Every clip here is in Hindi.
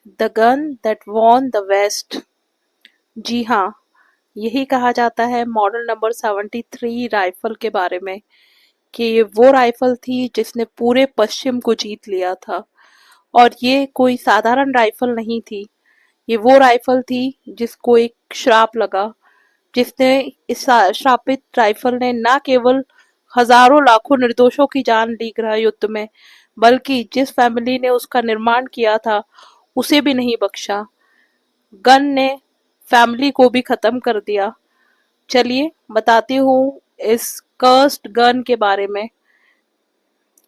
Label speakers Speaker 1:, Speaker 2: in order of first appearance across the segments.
Speaker 1: The gun that won the west. जी हाँ, यही कहा जाता है मॉडल नंबर 73 राइफल के बारे में कि ये वो राइफल थी जिसने पूरे पश्चिम को जीत लिया था। और ये कोई साधारण राइफल नहीं थी, ये वो राइफल थी जिसको एक श्राप लगा, जिसने इस श्रापित राइफल ने न केवल हजारों लाखों निर्दोषों की जान ली गृह युद्ध में, बल्कि जिस फैमिली ने उसका निर्माण किया था उसे भी नहीं बख्शा। गन ने फैमिली को भी खत्म कर दिया। चलिए बताती हूँ इस कर्स्ड गन के बारे में।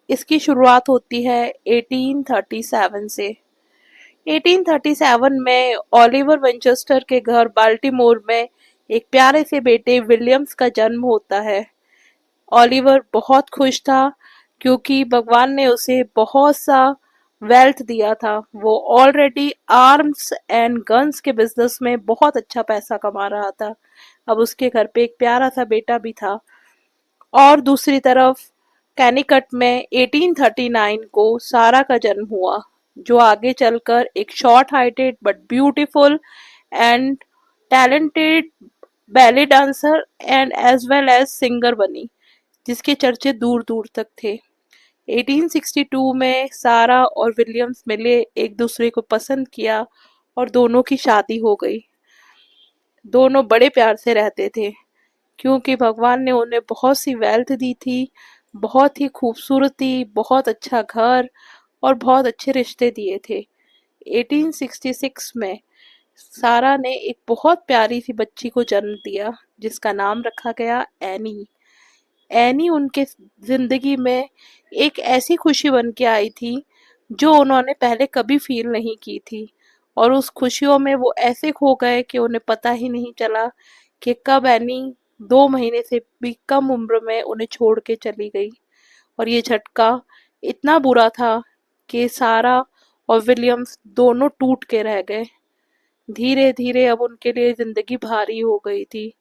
Speaker 1: इसकी शुरुआत होती है 1837 से। 1837 में ओलिवर विंचेस्टर के घर बाल्टीमोर में एक प्यारे से बेटे विलियम्स का जन्म होता है। ओलिवर बहुत खुश था क्योंकि भगवान ने उसे बहुत सा वेल्थ दिया था। वो ऑलरेडी आर्म्स एंड गन्स के बिजनेस में बहुत अच्छा पैसा कमा रहा था। अब उसके घर पे एक प्यारा सा बेटा भी था। और दूसरी तरफ कैनिकट में 1839 को सारा का जन्म हुआ, जो आगे चलकर एक short heighted but beautiful and talented ballet dancer and as well as singer बनी, जिसके चर्चे दूर दूर तक थे। 1862 में सारा और विलियम्स मिले, एक दूसरे को पसंद किया और दोनों की शादी हो गई। दोनों बड़े प्यार से रहते थे क्योंकि भगवान ने उन्हें बहुत सी वेल्थ दी थी, बहुत ही खूबसूरती, बहुत अच्छा घर और बहुत अच्छे रिश्ते दिए थे। 1866 में सारा ने एक बहुत प्यारी सी बच्ची को जन्म दिया जिसका नाम रखा गया एनी। एनी उनके जिंदगी में एक ऐसी खुशी बन के आई थी जो उन्होंने पहले कभी फील नहीं की थी, और उस खुशियों में वो ऐसे खो गए कि उन्हें पता ही नहीं चला कि कब एनी 2 महीने से भी कम उम्र में उन्हें छोड़ के चली गई। और ये झटका इतना बुरा था कि सारा और विलियम्स दोनों टूट के रह गए। धीरे धीरे अब उनके लिए जिंदगी भारी हो गई थी।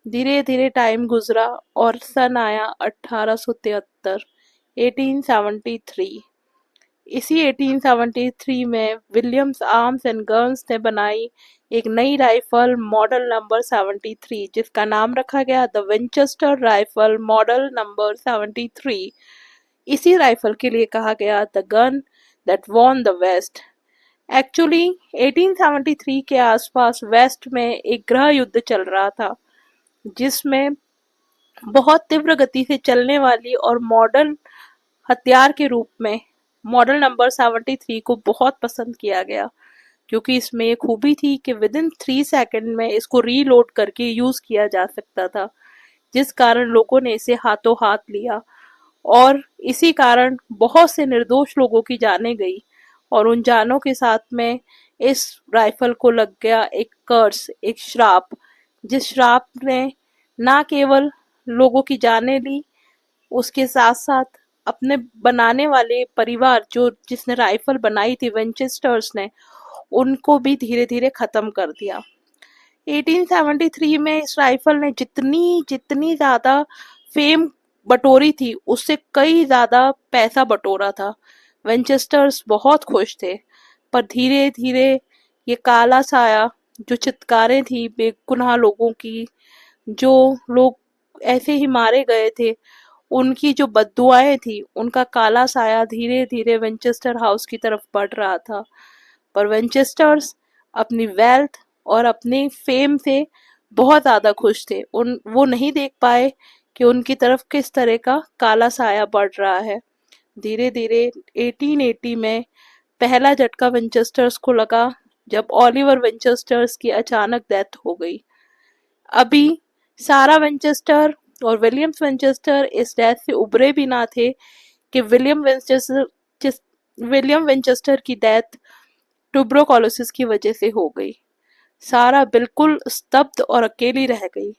Speaker 1: धीरे धीरे टाइम गुजरा और सन आया 1873, 1873। इसी 1873 में विलियम्स आर्म्स एंड गन्स ने बनाई एक नई राइफल मॉडल नंबर 73, जिसका नाम रखा गया the Winchester rifle model number 73। इसी राइफल के लिए कहा गया the gun that won the West. Actually 1873 के आसपास वेस्ट में एक गृह युद्ध चल रहा था, जिसमें बहुत तीव्र गति से चलने वाली और मॉडर्न हथियार के रूप में मॉडल नंबर 73 को बहुत पसंद किया गया, क्योंकि इसमें एक खूबी थी कि विद इन 3 सेकेंड में इसको रीलोड करके यूज किया जा सकता था, जिस कारण लोगों ने इसे हाथों हाथ लिया। और इसी कारण बहुत से निर्दोष लोगों की जानें गई, और उन जानों के साथ में इस राइफल को लग गया एक कर्स, एक श्राप, जिस श्राप ने ना केवल लोगों की जानें ली, उसके साथ साथ अपने बनाने वाले परिवार जो जिसने राइफल बनाई थी विंचेस्टर्स ने, उनको भी धीरे धीरे खत्म कर दिया। 1873 में इस राइफल ने जितनी जितनी ज्यादा फेम बटोरी थी, उससे कई ज्यादा पैसा बटोरा था। विंचेस्टर्स बहुत खुश थे। पर धीरे धीरे ये काला साया, जो चित्कारें थी बेगुनाह लोगों की, जो लोग ऐसे ही मारे गए थे, उनकी जो बद्दुआएं थी, उनका काला साया धीरे धीरे विंचेस्टर हाउस की तरफ बढ़ रहा था। पर विंचेस्टर्स अपनी वेल्थ और अपनी फेम से बहुत ज्यादा खुश थे। उन वो नहीं देख पाए कि उनकी तरफ किस तरह का काला साया बढ़ रहा है। धीरे धीरे 1880 में पहला झटका विंचेस्टर्स को लगा, जब ओलिवर विंचेस्टर्स की अचानक डेथ हो गई। अभी सारा विंचेस्टर और विलियम्स विंचेस्टर इस डेथ से उबरे भी ना थे कि विलियम विंचेस्टर की डेथ ट्यूबरकुलोसिस की वजह से हो गई। सारा बिल्कुल स्तब्ध और अकेली रह गई।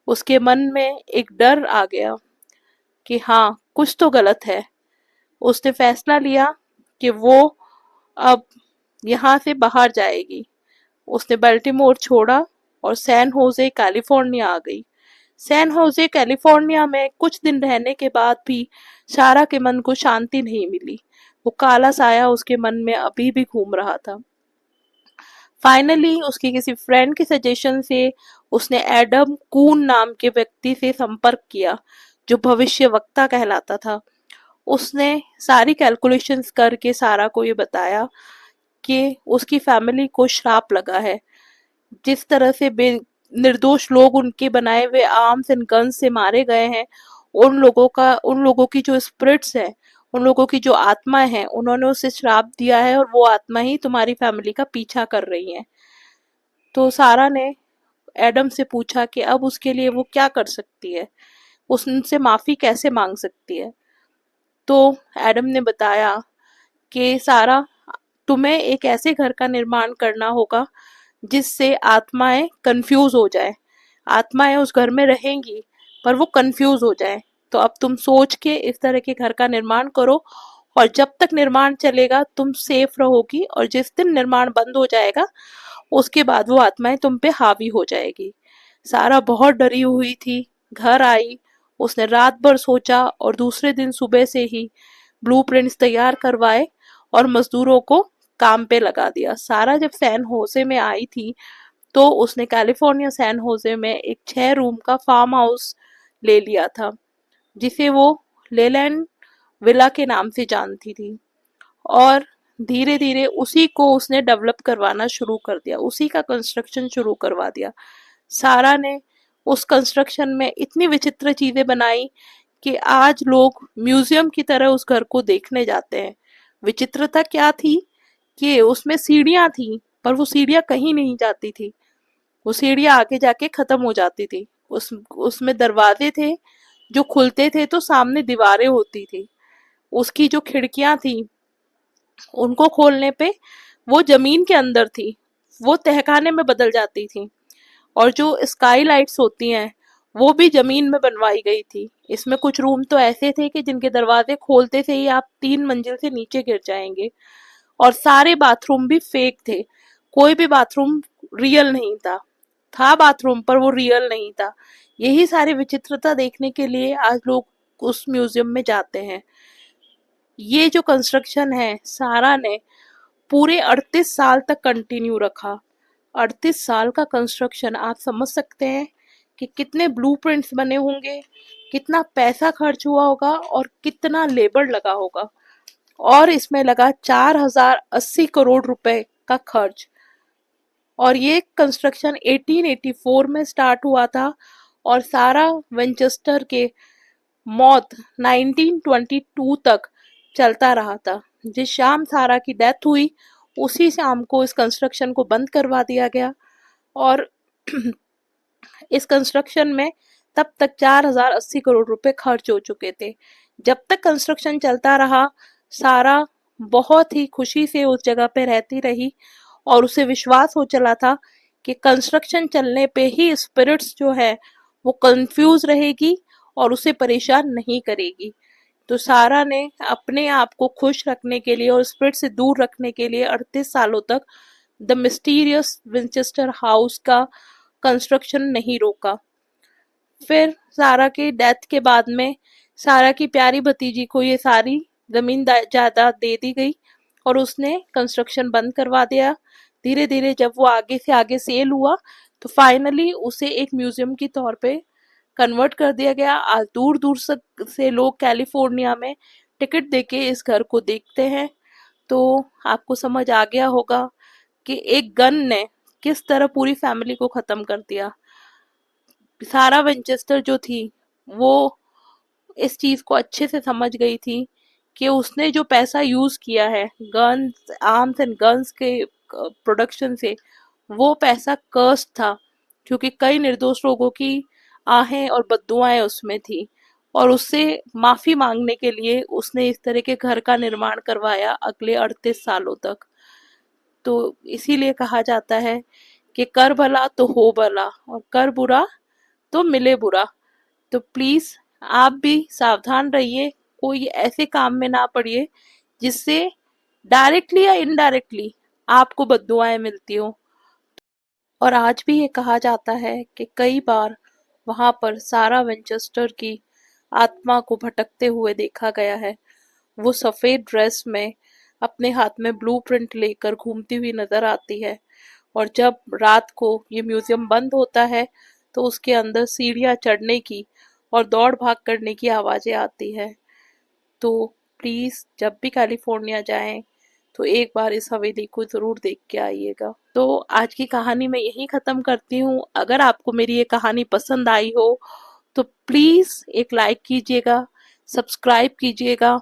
Speaker 1: उसके मन में एक डर आ गया कि हाँ, कुछ तो गलत है। उसने फैसला लिया कि वो अब यहाँ से बाहर जाएगी। उसने बाल्टीमोर छोड़ा और सैन होजे कैलिफोर्निया आ गई। सैन होजे कैलिफोर्निया में कुछ दिन रहने के बाद भी सारा के मन को शांति नहीं मिली। वो काला साया उसके मन में अभी भी घूम रहा था। फाइनली उसकी किसी फ्रेंड के सजेशन से उसने एडम कून नाम के व्यक्ति से संपर्क किया, जो भविष्यवक्ता कहलाता था। उसने सारी कैलकुलेशंस करके सारा को ये बताया कि उसकी फैमिली को श्राप लगा है। जिस तरह से बे निर्दोष लोग उनके बनाए हुए आर्म्स एंड गन्स से मारे गए हैं, उन लोगों की जो स्पिरिट्स है, उन लोगों की जो आत्माएं हैं, उन्होंने उसे श्राप दिया है और वो आत्मा ही तुम्हारी फैमिली का पीछा कर रही है। तो सारा ने एडम से पूछा कि अब उसके लिए वो क्या कर सकती है, उनसे माफी कैसे मांग सकती है। तो एडम ने बताया कि सारा, तुम्हें एक ऐसे घर का निर्माण करना होगा जिससे आत्माएं कंफ्यूज हो जाए। आत्माएं उस घर में रहेंगी पर वो कंफ्यूज हो जाए। तो अब तुम सोच के इस तरह के घर का निर्माण करो, और जब तक निर्माण चलेगा तुम सेफ रहोगी, और जिस दिन निर्माण बंद हो जाएगा उसके बाद वो आत्माएं तुम पे हावी हो जाएगी। सारा बहुत डरी हुई थी। घर आई, उसने रात भर सोचा और दूसरे दिन सुबह से ही ब्लूप्रिंट्स तैयार करवाए और मजदूरों को काम पे लगा दिया। सारा जब सैन होसे में आई थी तो उसने कैलिफोर्निया सैन होसे में एक 6 रूम का फार्म हाउस ले लिया था, जिसे वो लेलैंड विला के नाम से जानती थी। और धीरे धीरे उसी को उसने डेवलप करवाना शुरू कर दिया, उसी का कंस्ट्रक्शन शुरू करवा दिया। सारा ने उस कंस्ट्रक्शन में इतनी विचित्र चीजें बनाई कि आज लोग म्यूजियम की तरह उस घर को देखने जाते हैं। विचित्रता क्या थी कि उसमें सीढ़ियां थी, पर वो सीढ़ियां कहीं नहीं जाती थी। वो सीढ़ियां आगे जाके खत्म हो जाती थी। उसमें दरवाजे थे जो खुलते थे तो सामने दीवारें होती थी। उसकी जो खिड़कियां थी, उनको खोलने पे वो जमीन के अंदर थी, वो तहखाने में बदल जाती थी। और जो स्काई लाइट्स होती हैं वो भी जमीन में बनवाई गई थी। इसमें कुछ रूम तो ऐसे थे कि जिनके दरवाजे खोलते से ही आप 3 मंजिल से नीचे गिर जाएंगे। और सारे बाथरूम भी फेक थे, कोई भी बाथरूम रियल नहीं था। था बाथरूम पर वो रियल नहीं था। यही सारी विचित्रता देखने के लिए आज लोग उस म्यूजियम में जाते हैं। ये जो कंस्ट्रक्शन है सारा ने पूरे 38 साल तक कंटिन्यू रखा। 38 साल का कंस्ट्रक्शन, आप समझ सकते हैं कि कितने ब्लूप्रिंट्स बने होंगे, कितना पैसा खर्च हुआ होगा और कितना लेबर लगा होगा। और इसमें लगा 4080 करोड़ रुपए का खर्च। और ये कंस्ट्रक्शन 1884 में स्टार्ट हुआ था और सारा विंचेस्टर के मौत 1922 तक चलता रहा था। जिस शाम सारा की डेथ हुई उसी शाम को इस कंस्ट्रक्शन को बंद करवा दिया गया। और इस कंस्ट्रक्शन में तब तक 4080 करोड़ रुपए खर्च हो चुके थे। जब तक कंस्ट्रक्शन चलता रहा सारा बहुत ही खुशी से उस जगह पे रहती रही, और उसे विश्वास हो चला था कि कंस्ट्रक्शन चलने पे ही स्पिरिट्स जो है वो कंफ्यूज रहेगी और उसे परेशान नहीं करेगी। तो सारा ने अपने आप को खुश रखने के लिए और स्पिरिट से दूर रखने के लिए 38 सालों तक द मिस्टीरियस विंचेस्टर हाउस का कंस्ट्रक्शन नहीं रोका। फिर सारा के डेथ के बाद में सारा की प्यारी भतीजी को ये सारी जमीन जायदाद दे दी गई और उसने कंस्ट्रक्शन बंद करवा दिया। धीरे धीरे जब वो आगे से आगे सेल हुआ तो फाइनली उसे एक म्यूजियम की तौर पे कन्वर्ट कर दिया गया। आज दूर दूर से लोग कैलिफोर्निया में टिकट देके इस घर को देखते हैं। तो आपको समझ आ गया होगा कि एक गन ने किस तरह पूरी फैमिली को खत्म कर दिया। सारा विंचेस्टर जो थी वो इस चीज को अच्छे से समझ गई थी कि उसने जो पैसा यूज किया है गन्स, आर्म्स एंड गन्स के प्रोडक्शन से, वो पैसा कर्स था, क्योंकि कई निर्दोष लोगों की आहें और बद्दुआएं उसमें थी। और उससे माफी मांगने के लिए उसने इस तरह के घर का निर्माण करवाया अगले 38 सालों तक। तो इसीलिए कहा जाता है कि कर भला तो हो भला और कर बुरा तो मिले बुरा। तो प्लीज आप भी सावधान रहिए, कोई ऐसे काम में ना पड़िए जिससे डायरेक्टली या इनडायरेक्टली आपको बद्दुआएं मिलती हो। और आज भी ये कहा जाता है कि कई बार वहां पर सारा विंचेस्टर की आत्मा को भटकते हुए देखा गया है। वो सफेद ड्रेस में अपने हाथ में ब्लूप्रिंट लेकर घूमती हुई नजर आती है। और जब रात को ये म्यूजियम बंद होता है तो उसके अंदर सीढ़ियाँ चढ़ने की और दौड़ भाग करने की आवाजें आती है। तो प्लीज जब भी कैलिफोर्निया जाएं तो एक बार इस हवेली को जरूर देख के आइएगा। तो आज की कहानी मैं यहीं खत्म करती हूँ। अगर आपको मेरी ये कहानी पसंद आई हो तो प्लीज एक लाइक कीजिएगा, सब्सक्राइब कीजिएगा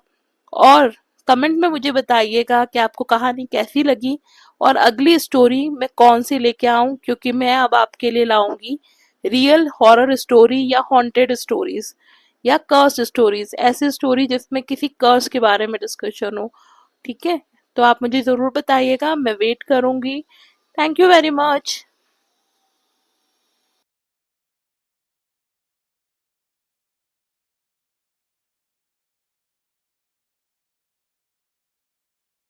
Speaker 1: और कमेंट में मुझे बताइएगा कि आपको कहानी कैसी लगी और अगली स्टोरी मैं कौन सी लेके आऊं, क्योंकि मैं अब आपके लिए लाऊंगी रियल हॉरर स्टोरी या हॉन्टेड स्टोरीज या कर्स स्टोरीज, ऐसी स्टोरी जिसमें किसी कर्स के बारे में डिस्कशन हो। ठीक है, तो आप मुझे जरूर बताइएगा, मैं वेट करूंगी। Thank you very much.